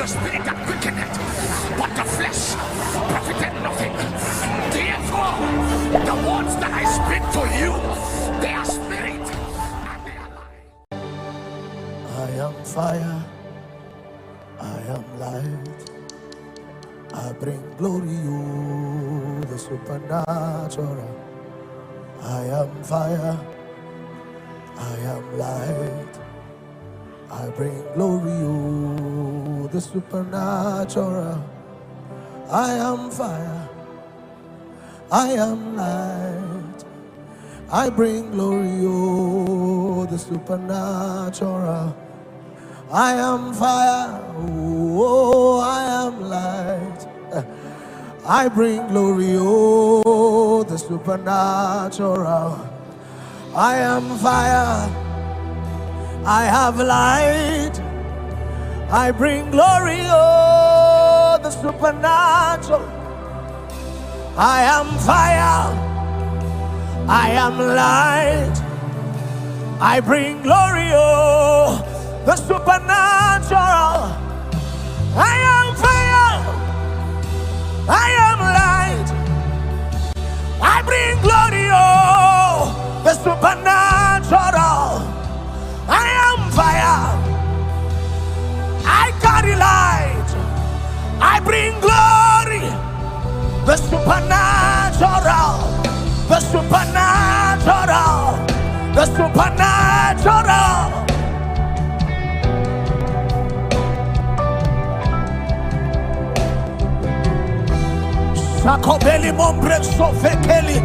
the spirit that quickeneth, but the flesh profited nothing. Therefore, the words that I speak to you, they are spirit and they are life. I am fire, I am light. I bring glory, you, the supernatural. I am fire, I am light. I bring glory, you, the supernatural. I am fire, I am light. I bring glory, you, the supernatural. I am fire, oh, I am light. I bring glory, oh, the supernatural. I am fire, I have light. I bring glory, oh, the supernatural. I am fire, I am light. I bring glory, oh, the supernatural. I am fire, I am light. I bring glory, oh, the supernatural. I am fire, I carry light. I bring glory, the supernatural, the supernatural, the supernatural. Sakobeli mombre sofekeli,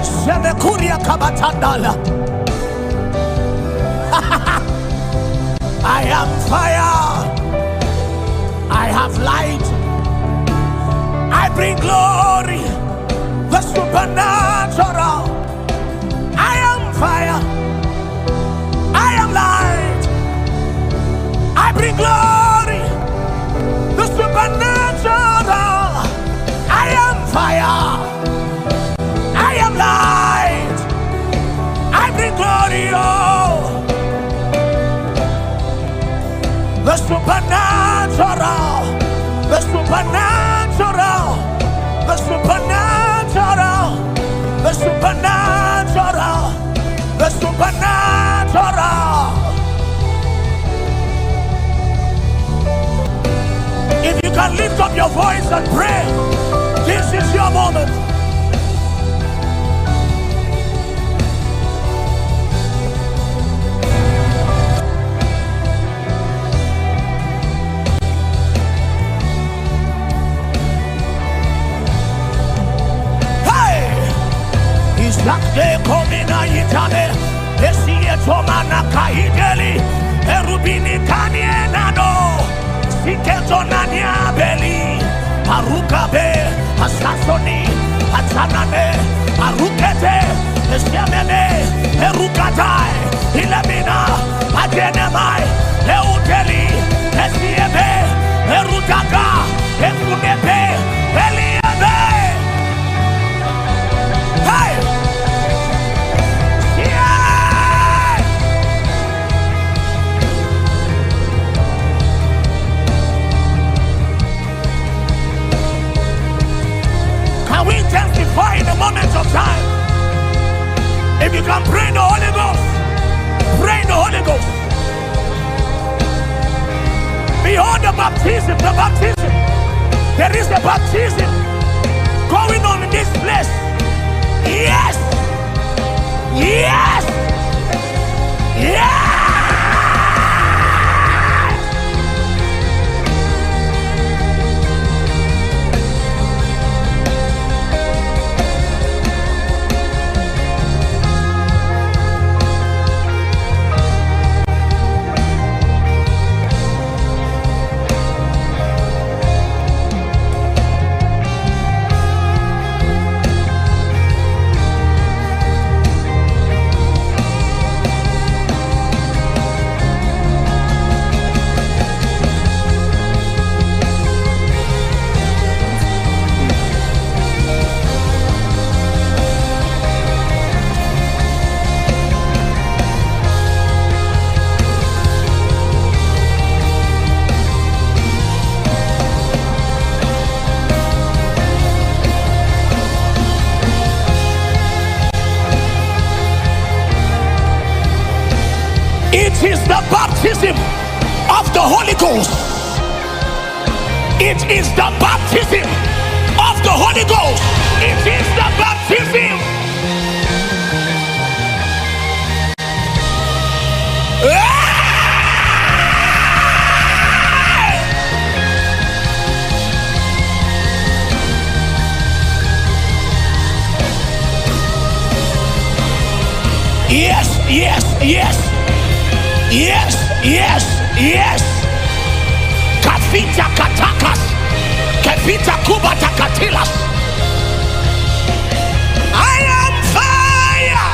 semekuria kabatandala. I am fire, I have light. I bring glory, the supernatural. I am fire, I am light. I bring glory, the supernatural. I am fire, I am light. I bring glory, oh, the supernatural, the supernatural, the supernatural, the supernatural, the supernatural. If you can lift up your voice and pray, this is your moment. Isakde komina yitane, esiye tomana kaideli, erubini kanye nano, siketo nanya beli, arukabe, asasoni, atanane, arukete, esiamene, erukatai, ilemina, adenemai, euteli, esiebe, erutaka, efunebe, eliebe. Hey! Intensify in the moments of time. If you can pray in the Holy Ghost, pray in the Holy Ghost. Behold the baptism, the baptism. There is a baptism going on in this place. Yes, yes, yes. It is the baptism of the Holy Ghost. It is the baptism of the Holy Ghost. It is the baptism. Yes, yes, yes, yes, yes, yes. Kafita katakas, kafita kubata katilas. I am fire.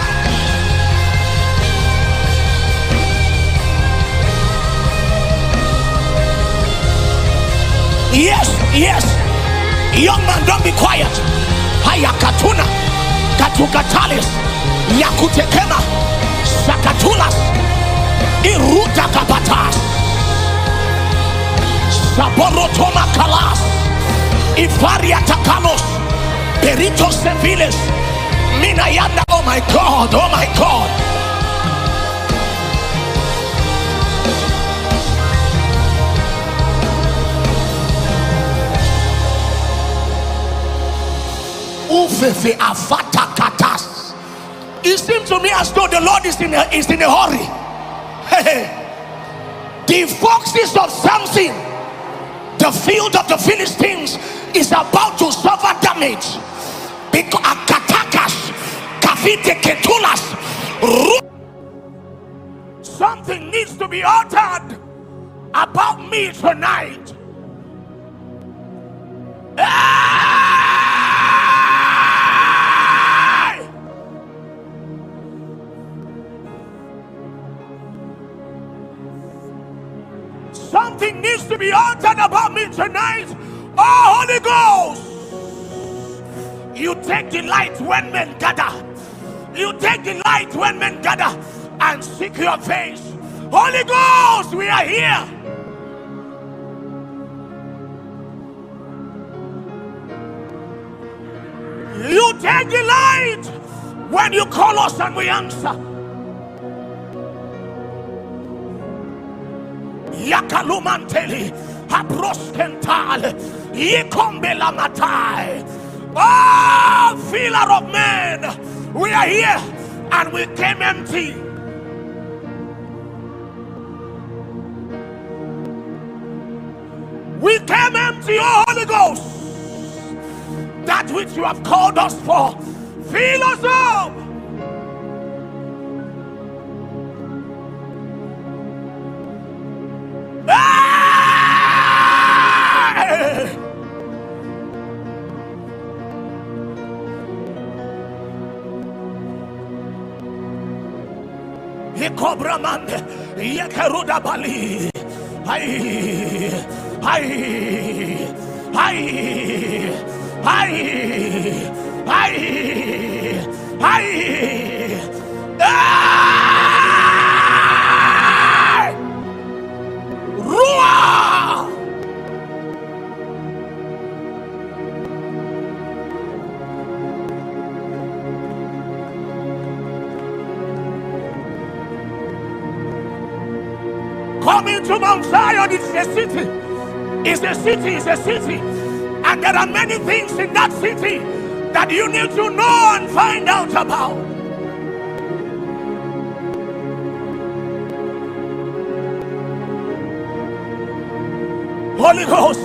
Yes, yes. Young man, don't be quiet. Haya katuna, katukatalis. Yakutekema Sakatulas Iruta Kapatas Saborotoma Kalas Ifaria Takalos Perito Seviles Minayanda. Oh my God, oh my God. Ufefe Afata Katas. It seems to me as though the Lord is in a hurry. The foxes of Samson, the field of the Philistines, is about to suffer damage because Akatakas, Kafite Ketulas, something needs to be uttered about me tonight. Something needs to be uttered about me tonight. Oh, Holy Ghost, you take delight when men gather. You take delight when men gather and seek your face. Holy Ghost, we are here. You take delight when you call us and we answer. Yakalumanteli, Habroskental, Yikombela Matai. Oh, filler of men, we are here and we came empty. We came empty, oh Holy Ghost. That which you have called us for, fill us up. Cobra man, Yakaruda Bali. Hi, hi, hi, hi, hi, hi. Ruah! Coming to Mount Zion is a city. It's a city, it's a city. And there are many things in that city that you need to know and find out about. Holy Ghost,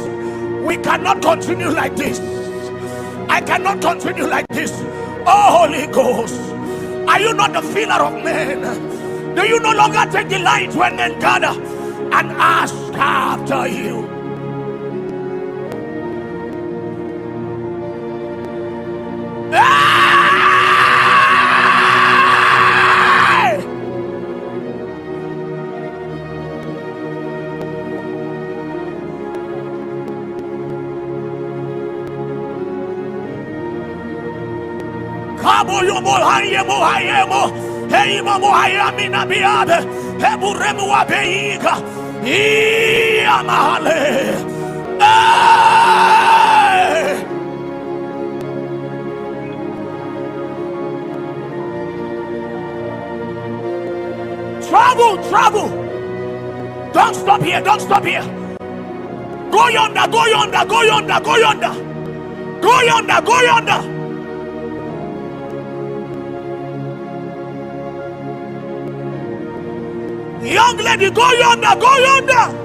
we cannot continue like this. I cannot continue like this. Oh, Holy Ghost, are you not the filler of men? Do you no longer take delight when men gather and ask after you? Kabo yomo hayemo hayemo. Hey, Mamo, I am in a biade. Heburemu abeiga. Yamale. Travel, travel. Don't stop here, don't stop here. Go yonder, go yonder, go yonder, go yonder. Go yonder, go yonder. Young lady, go yonder, go yonder.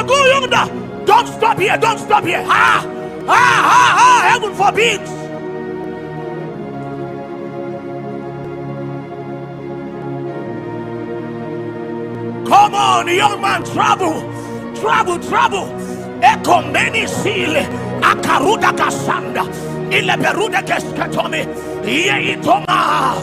Go yonder. Don't stop here, don't stop here. Heaven forbid. Come on, young man, travel, travel, travel. Ekomeni sile akaruda kasanda ile beruda keskatomi ye itoma.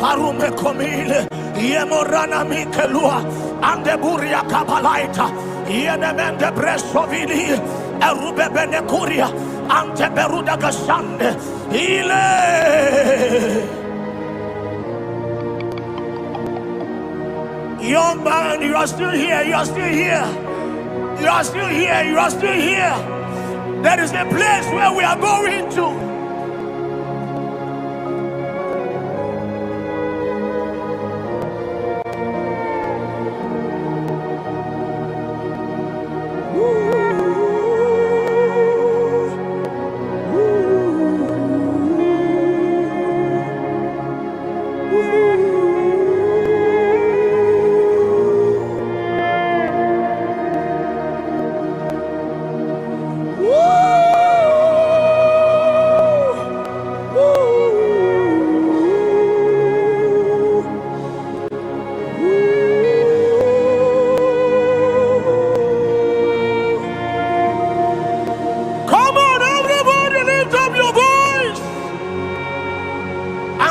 Arume komile. Yemorana mikelua. Ande buria kabalaita. Yenemende bresovili. Erube benekuria. Ante beruda gasande. Ile. Young man, you are still here. You are still here. You are still here. You are still here. There is a place where we are going to.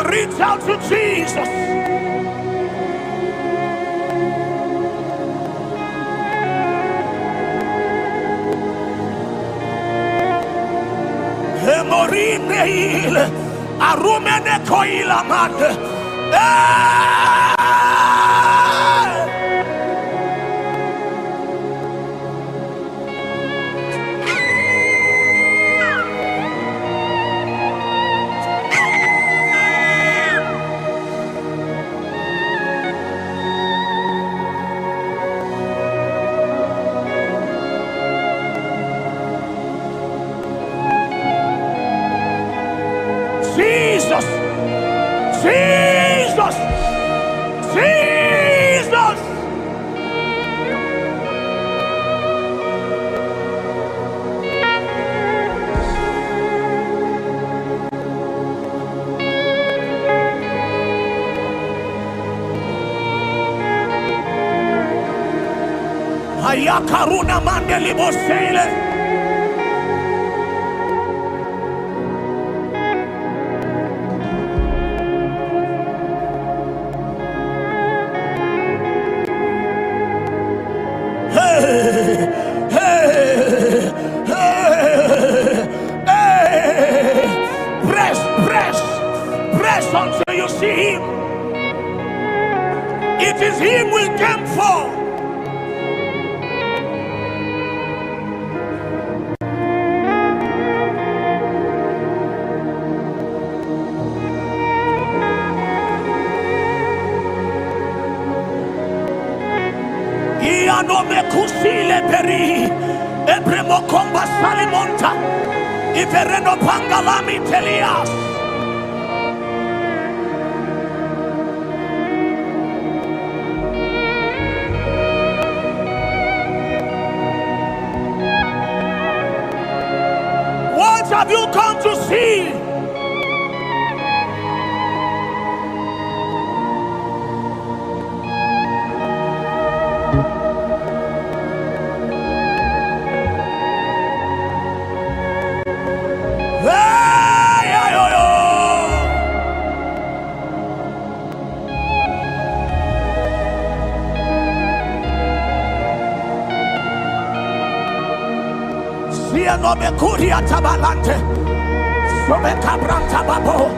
Reach out to Jesus. Hemorine ile Arome ne koila mande. Jesus, Jesus, Jesus. Ayakaruna mandeli bosele. Press until you see him. It is him we came for. Ianome kusile peri. Ebremo komba salimonta. Ivereno pangalami telias. What have you come to see? No me curia tabalante, so me cabranta babo,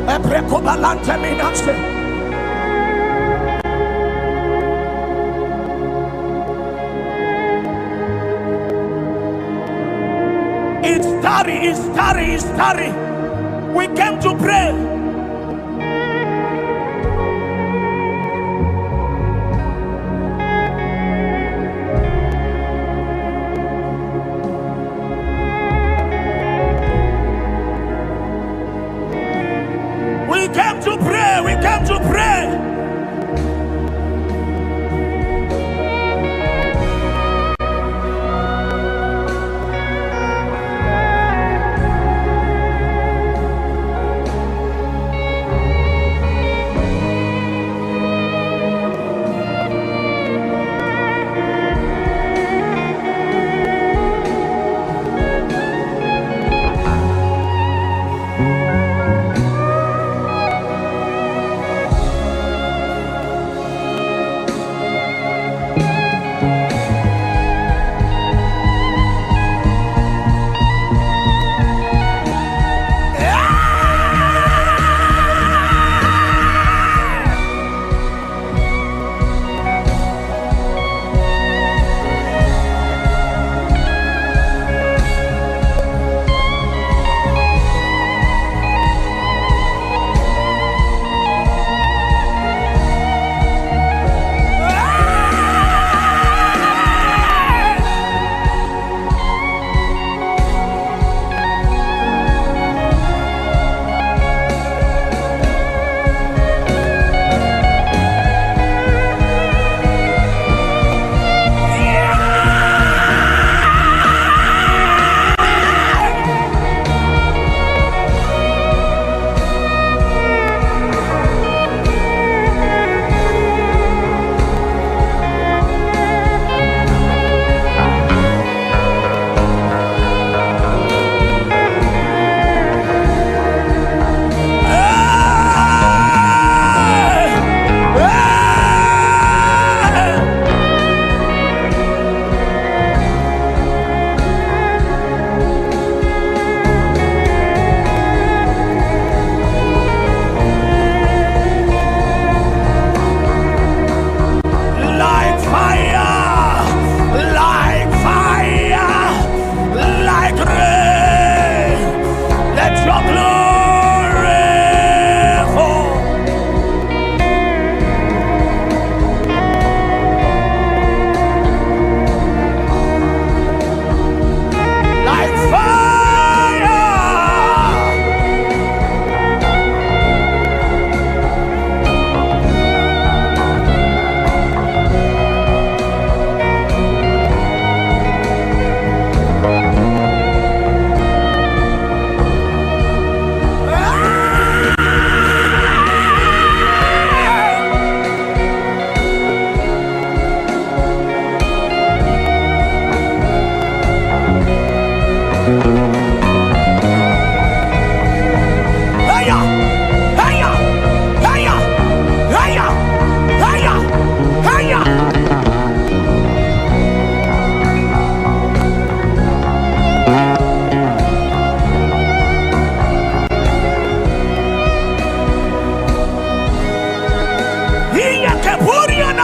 e precobalante minance. It's tarry. We came to pray. We came to pray.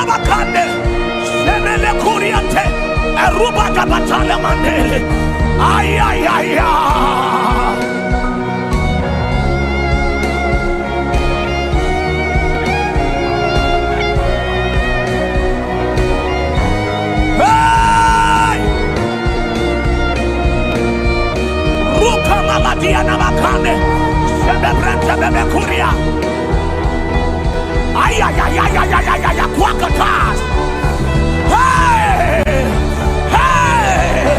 makande. Semele kuriante. Eruba gabatale mandele. Ay ay ay ay. Diana Makane, Sebebrenta Bebekuria. Ay, ay, ay, ay, ay, ay, ay, ay, Quakatas. Hey, hey,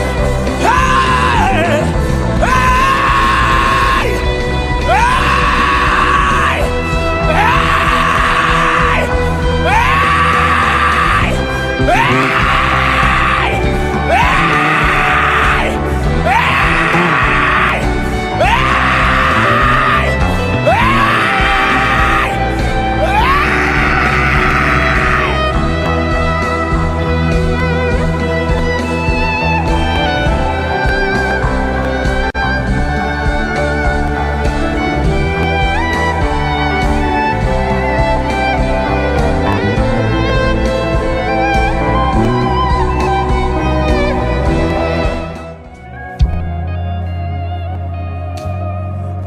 hey, hey, hey, hey, hey,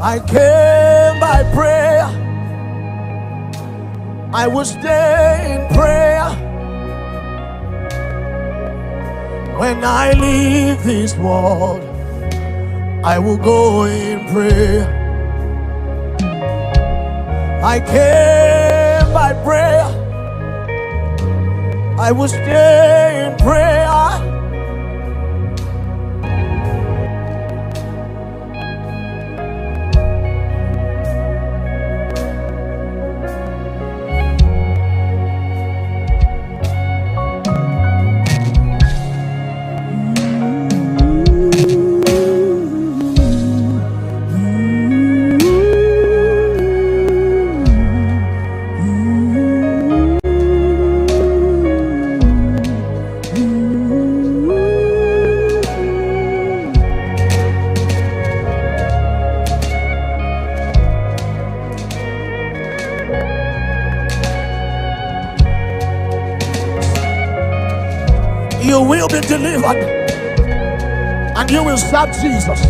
I came by prayer. I will stay in prayer. When I leave this world, I will go in prayer. I came by prayer. I will stay in prayer. You will be delivered and you will serve Jesus.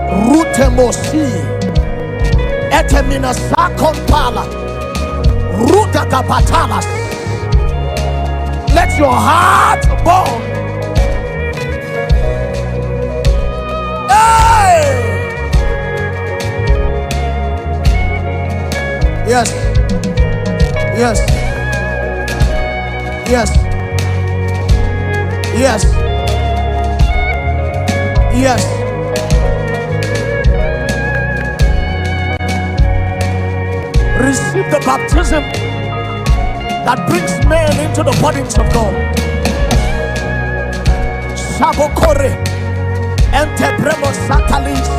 Rutemosi etemina sakompala ruta kapatalas. Let your heart burn. Hey! Yes. Yes. Yes. Yes. Yes. Receive the baptism that brings men into the bodies of God. Sabokore, Entebremo Satalis.